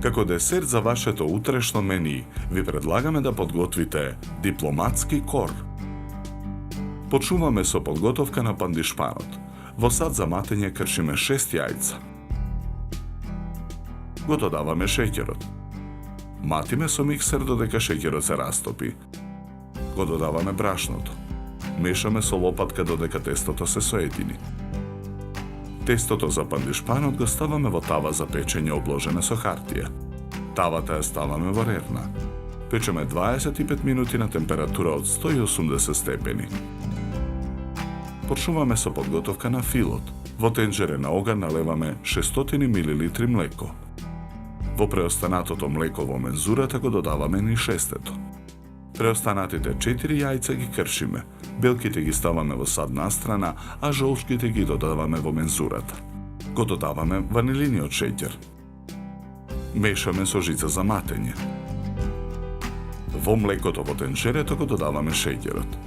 Како десерт за вашето утрешно мени, ви предлагаме да подготвите дипломатски кор. Почнуваме со подготовка на пандишпанот. Во сад за матење кршиме 6 јајца. Го додаваме шеќерот. Матиме со миксер додека шеќерот се растопи. Го додаваме брашното. Мешаме со лопатка додека тестото се соедини. Тестото за пандишпанот го ставаме во тава за печење обложена со хартија. Тавата ја ставаме во рерна. Печеме 25 минути на температура од 180 степени. Почнуваме со подготовка на филот. Во тенџере на оган налеваме 600 мл млеко. Во преостанатото млеко во мензурата го додаваме ни шестето. Преостанатите 4 јајца ги кршиме. Белките ги ставаме во сад настрана, а жолчките ги додаваме во мензурата. Го додаваме ванилиниот шеќер. Мешаме со жица за матење. Во млекото во тенџерето го додаваме шеќерот.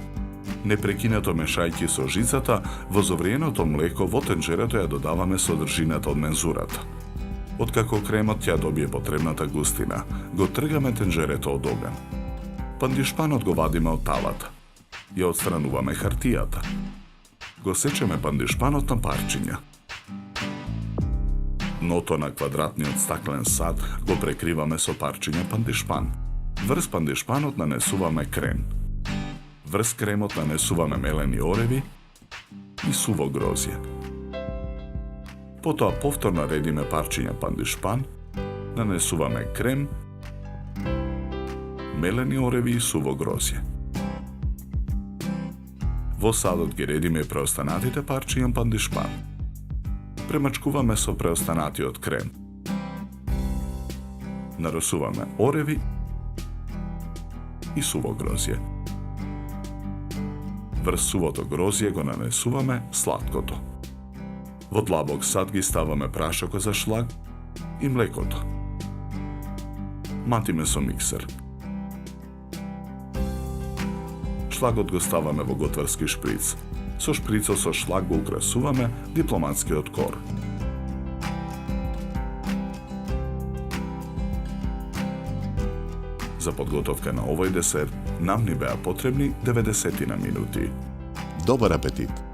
Непрекинато мешајќи со жицата, во зовриеното млеко во тенџерето ја додаваме содржината од мензурата. Откако кремот ќе добие потребната густина, го тргаме тенџерето од оган. Пандишпанот го вадиме од тавата. Ја отстрануваме хартијата. Го сечеме пандишпанот на парчиња. Дното на квадратниот стаклен сад го прекриваме со парчиња пандишпан. Врз пандишпанот нанесуваме крем. Врз кремот нанесуваме мелени ореви и суво грозје. Потоа повторно редиме парчиња пандишпан, нанесуваме крем, мелени ореви и суво грозје. Во садот ги редиме преостанатите парчиња пандишпан. Премачкуваме со преостанатиот крем. Нарисуваме ореви и суво грозје. Врз сувото грозје го нанесуваме сладкото. Во длабок сад ги ставаме прашокот за шлаг и млекото. Матиме со миксер. Шлагот го ставаме во готварски шприц. Со шприцот со шлаг го украсуваме дипломатскиот кор. За подготовка на овој десерт нам ни беа потребни 90 минути. Добар апетит!